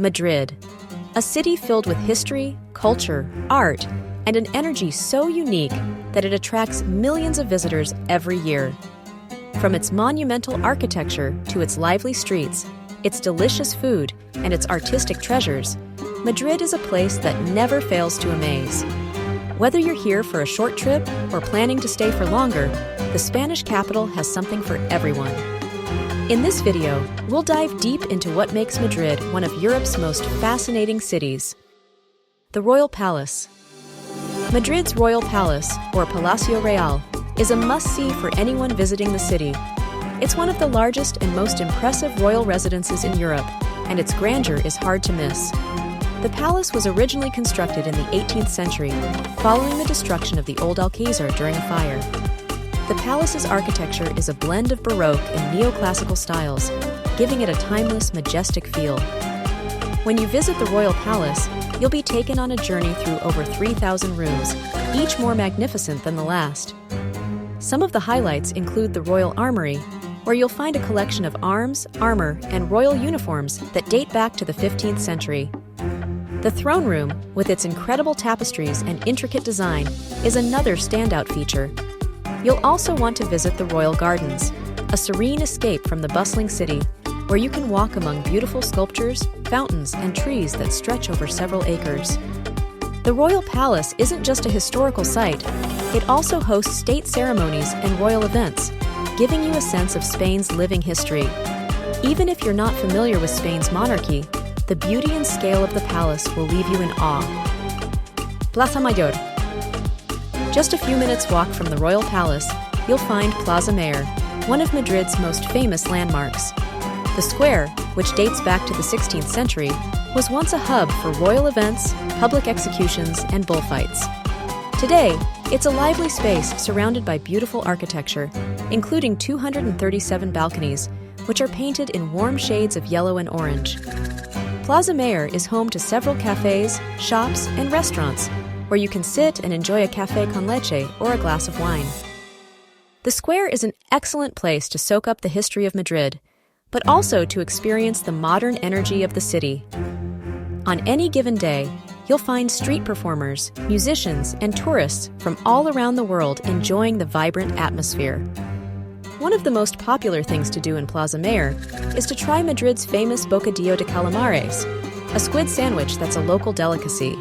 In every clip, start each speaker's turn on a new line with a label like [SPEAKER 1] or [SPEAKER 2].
[SPEAKER 1] Madrid, a city filled with history, culture, art, and an energy so unique that it attracts millions of visitors every year. From its monumental architecture to its lively streets, its delicious food, and its artistic treasures, Madrid is a place that never fails to amaze. Whether you're here for a short trip or planning to stay for longer, the Spanish capital has something for everyone. In this video, we'll dive deep into what makes Madrid one of Europe's most fascinating cities. The Royal Palace. Madrid's Royal Palace, or Palacio Real, is a must-see for anyone visiting the city. It's one of the largest and most impressive royal residences in Europe, and its grandeur is hard to miss. The palace was originally constructed in the 18th century, following the destruction of the old Alcázar during a fire. The palace's architecture is a blend of Baroque and neoclassical styles, giving it a timeless, majestic feel. When you visit the Royal Palace, you'll be taken on a journey through over 3,000 rooms, each more magnificent than the last. Some of the highlights include the Royal Armory, where you'll find a collection of arms, armor, and royal uniforms that date back to the 15th century. The throne room, with its incredible tapestries and intricate design, is another standout feature. You'll also want to visit the Royal Gardens, a serene escape from the bustling city, where you can walk among beautiful sculptures, fountains, and trees that stretch over several acres. The Royal Palace isn't just a historical site, it also hosts state ceremonies and royal events, giving you a sense of Spain's living history. Even if you're not familiar with Spain's monarchy, the beauty and scale of the palace will leave you in awe. Plaza Mayor. Just a few minutes walk from the Royal Palace, you'll find Plaza Mayor, one of Madrid's most famous landmarks. The square, which dates back to the 16th century, was once a hub for royal events, public executions, and bullfights. Today, it's a lively space surrounded by beautiful architecture, including 237 balconies, which are painted in warm shades of yellow and orange. Plaza Mayor is home to several cafes, shops, and restaurants, where you can sit and enjoy a café con leche or a glass of wine. The square is an excellent place to soak up the history of Madrid, but also to experience the modern energy of the city. On any given day, you'll find street performers, musicians, and tourists from all around the world enjoying the vibrant atmosphere. One of the most popular things to do in Plaza Mayor is to try Madrid's famous bocadillo de calamares, a squid sandwich that's a local delicacy.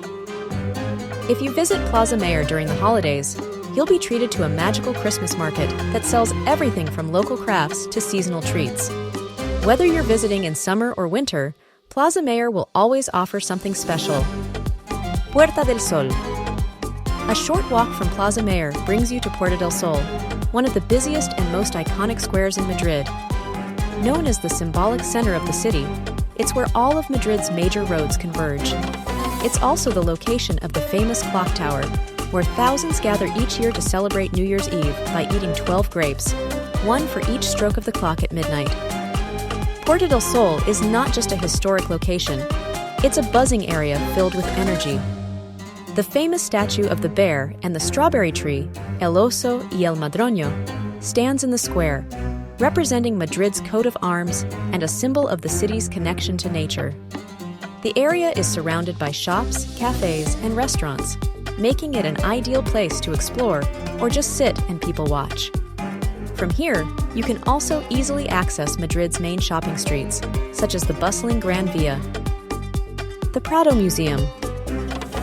[SPEAKER 1] If you visit Plaza Mayor during the holidays, you'll be treated to a magical Christmas market that sells everything from local crafts to seasonal treats. Whether you're visiting in summer or winter, Plaza Mayor will always offer something special. Puerta del Sol. A short walk from Plaza Mayor brings you to Puerta del Sol, one of the busiest and most iconic squares in Madrid. Known as the symbolic center of the city, it's where all of Madrid's major roads converge. It's also the location of the famous clock tower, where thousands gather each year to celebrate New Year's Eve by eating 12 grapes, one for each stroke of the clock at midnight. Puerta del Sol is not just a historic location, it's a buzzing area filled with energy. The famous statue of the bear and the strawberry tree, El Oso y el Madroño, stands in the square, representing Madrid's coat of arms and a symbol of the city's connection to nature. The area is surrounded by shops, cafes, and restaurants, making it an ideal place to explore or just sit and people watch. From here, you can also easily access Madrid's main shopping streets, such as the bustling Gran Vía. The Prado Museum.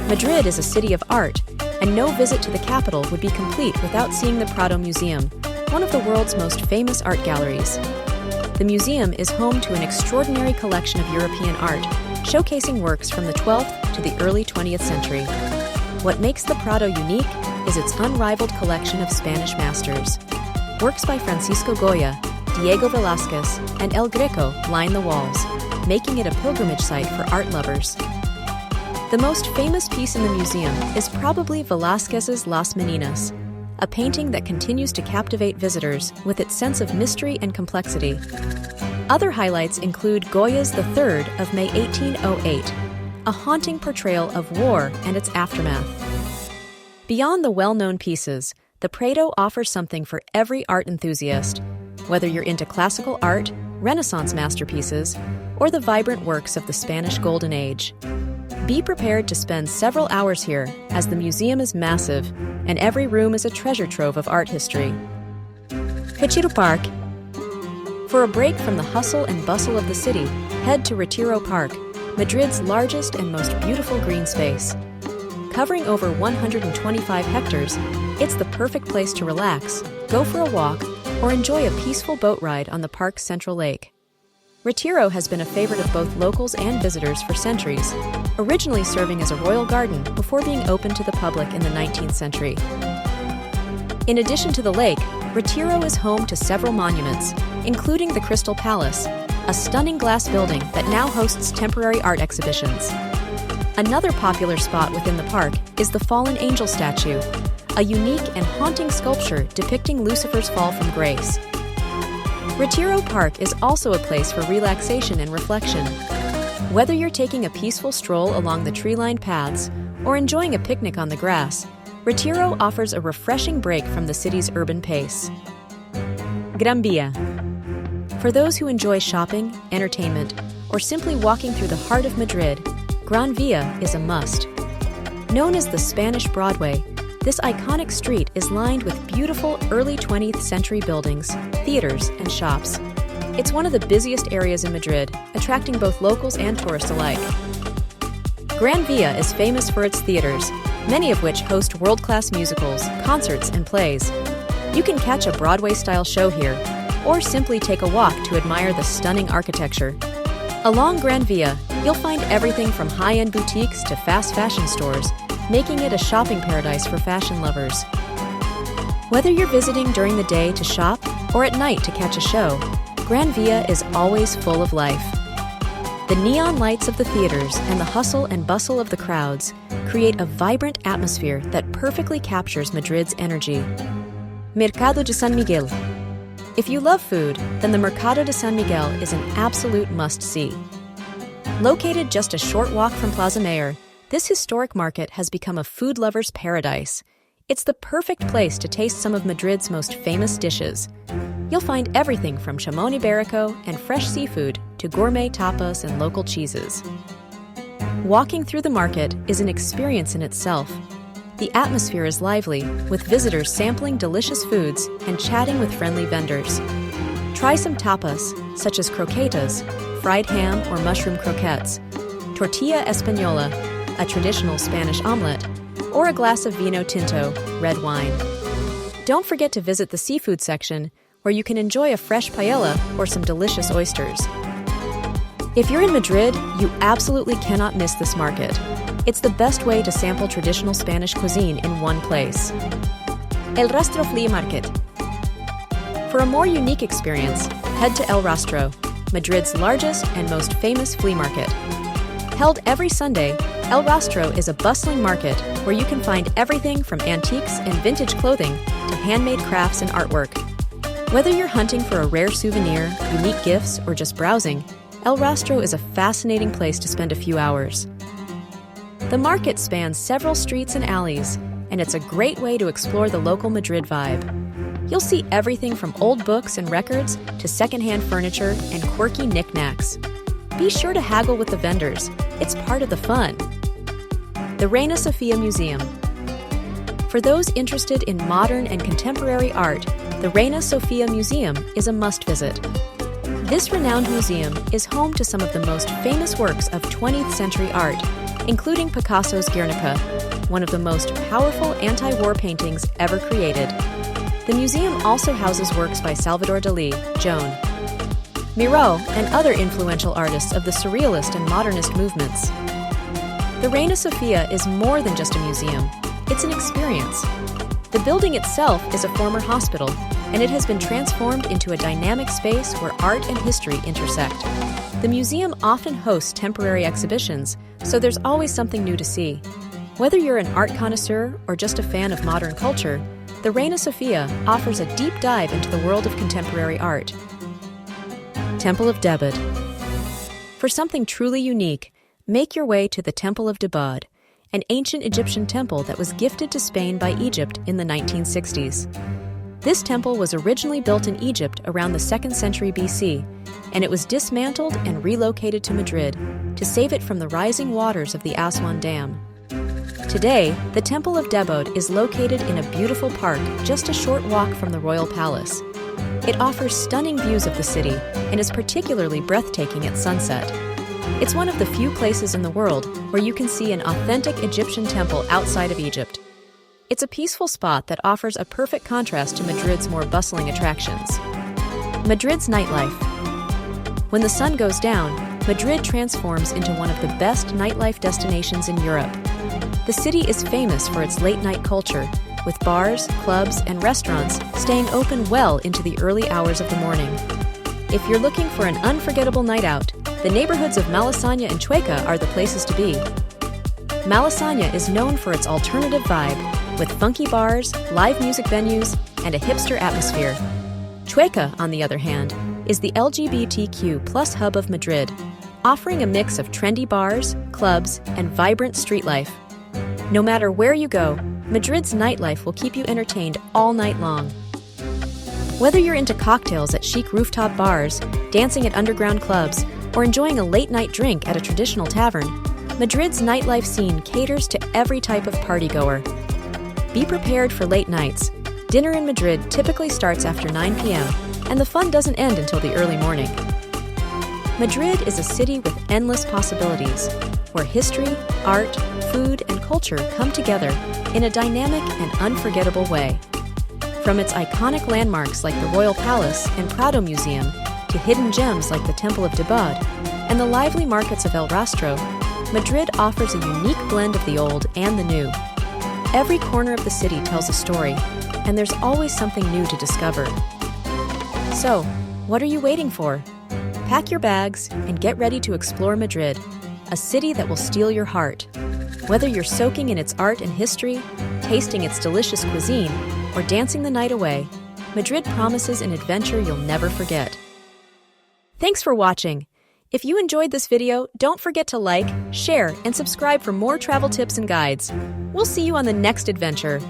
[SPEAKER 1] Madrid is a city of art, and no visit to the capital would be complete without seeing the Prado Museum, one of the world's most famous art galleries. The museum is home to an extraordinary collection of European art, showcasing works from the 12th to the early 20th century. What makes the Prado unique is its unrivaled collection of Spanish masters. Works by Francisco Goya, Diego Velázquez, and El Greco line the walls, making it a pilgrimage site for art lovers. The most famous piece in the museum is probably Velázquez's Las Meninas, a painting that continues to captivate visitors with its sense of mystery and complexity. Other highlights include Goya's The Third of May 1808, a haunting portrayal of war and its aftermath. Beyond the well-known pieces, the Prado offers something for every art enthusiast. Whether you're into classical art, Renaissance masterpieces, or the vibrant works of the Spanish Golden Age. Be prepared to spend several hours here, as the museum is massive and every room is a treasure trove of art history. Retiro Park. For a break from the hustle and bustle of the city, head to Retiro Park, Madrid's largest and most beautiful green space. Covering over 125 hectares, it's the perfect place to relax, go for a walk, or enjoy a peaceful boat ride on the park's central lake. Retiro has been a favorite of both locals and visitors for centuries, originally serving as a royal garden before being opened to the public in the 19th century. In addition to the lake, Retiro is home to several monuments, including the Crystal Palace, a stunning glass building that now hosts temporary art exhibitions. Another popular spot within the park is the Fallen Angel statue, a unique and haunting sculpture depicting Lucifer's fall from grace. Retiro Park is also a place for relaxation and reflection. Whether you're taking a peaceful stroll along the tree-lined paths or enjoying a picnic on the grass, Retiro offers a refreshing break from the city's urban pace. Gran Vía. For those who enjoy shopping, entertainment, or simply walking through the heart of Madrid, Gran Vía is a must. Known as the Spanish Broadway, this iconic street is lined with beautiful early 20th century buildings, theaters, and shops. It's one of the busiest areas in Madrid, attracting both locals and tourists alike. Gran Vía is famous for its theaters, many of which host world-class musicals, concerts, and plays. You can catch a Broadway-style show here, or simply take a walk to admire the stunning architecture. Along Gran Vía, you'll find everything from high-end boutiques to fast fashion stores, making it a shopping paradise for fashion lovers. Whether you're visiting during the day to shop or at night to catch a show, Gran Vía is always full of life. The neon lights of the theaters and the hustle and bustle of the crowds create a vibrant atmosphere that perfectly captures Madrid's energy. Mercado de San Miguel. If you love food, then the Mercado de San Miguel is an absolute must-see. Located just a short walk from Plaza Mayor, this historic market has become a food lover's paradise. It's the perfect place to taste some of Madrid's most famous dishes. You'll find everything from chamon iberico and fresh seafood to gourmet tapas and local cheeses. Walking through the market is an experience in itself. The atmosphere is lively, with visitors sampling delicious foods and chatting with friendly vendors. Try some tapas, such as croquetas, fried ham or mushroom croquettes, tortilla española, a traditional Spanish omelet, or a glass of vino tinto, red wine. Don't forget to visit the seafood section, where you can enjoy a fresh paella or some delicious oysters. If you're in Madrid, you absolutely cannot miss this market. It's the best way to sample traditional Spanish cuisine in one place. El Rastro Flea Market. For a more unique experience, head to El Rastro, Madrid's largest and most famous flea market. Held every Sunday, El Rastro is a bustling market where you can find everything from antiques and vintage clothing to handmade crafts and artwork. Whether you're hunting for a rare souvenir, unique gifts, or just browsing, El Rastro is a fascinating place to spend a few hours. The market spans several streets and alleys, and it's a great way to explore the local Madrid vibe. You'll see everything from old books and records to secondhand furniture and quirky knickknacks. Be sure to haggle with the vendors. It's part of the fun. The Reina Sofia Museum. For those interested in modern and contemporary art, the Reina Sofia Museum is a must-visit. This renowned museum is home to some of the most famous works of 20th century art, including Picasso's Guernica, one of the most powerful anti-war paintings ever created. The museum also houses works by Salvador Dalí, Joan, Miró, and other influential artists of the Surrealist and Modernist movements. The Reina Sofia is more than just a museum. It's an experience. The building itself is a former hospital, and it has been transformed into a dynamic space where art and history intersect. The museum often hosts temporary exhibitions, so there's always something new to see. Whether you're an art connoisseur or just a fan of modern culture, the Reina Sofia offers a deep dive into the world of contemporary art. Temple of Debod. For something truly unique, make your way to the Temple of Debod, an ancient Egyptian temple that was gifted to Spain by Egypt in the 1960s. This temple was originally built in Egypt around the 2nd century BC, and it was dismantled and relocated to Madrid to save it from the rising waters of the Aswan Dam. Today, the Temple of Debod is located in a beautiful park just a short walk from the royal palace. It offers stunning views of the city and is particularly breathtaking at sunset. It's one of the few places in the world where you can see an authentic Egyptian temple outside of Egypt. It's a peaceful spot that offers a perfect contrast to Madrid's more bustling attractions. Madrid's nightlife. When the sun goes down, Madrid transforms into one of the best nightlife destinations in Europe. The city is famous for its late-night culture, with bars, clubs, and restaurants staying open well into the early hours of the morning. If you're looking for an unforgettable night out, the neighborhoods of Malasaña and Chueca are the places to be. Malasaña is known for its alternative vibe, with funky bars, live music venues, and a hipster atmosphere. Chueca, on the other hand, is the LGBTQ+ hub of Madrid, offering a mix of trendy bars, clubs, and vibrant street life. No matter where you go, Madrid's nightlife will keep you entertained all night long. Whether you're into cocktails at chic rooftop bars, dancing at underground clubs, or enjoying a late-night drink at a traditional tavern, Madrid's nightlife scene caters to every type of partygoer. Be prepared for late nights. Dinner in Madrid typically starts after 9 p.m., and the fun doesn't end until the early morning. Madrid is a city with endless possibilities, where history, art, food, and culture come together in a dynamic and unforgettable way. From its iconic landmarks like the Royal Palace and Prado Museum to hidden gems like the Temple of Debod and the lively markets of El Rastro, Madrid offers a unique blend of the old and the new. Every corner of the city tells a story, and there's always something new to discover. So, what are you waiting for? Pack your bags and get ready to explore Madrid, a city that will steal your heart. Whether you're soaking in its art and history, tasting its delicious cuisine, or dancing the night away, Madrid promises an adventure you'll never forget. Thanks for watching. If you enjoyed this video, don't forget to like, share, and subscribe for more travel tips and guides. We'll see you on the next adventure.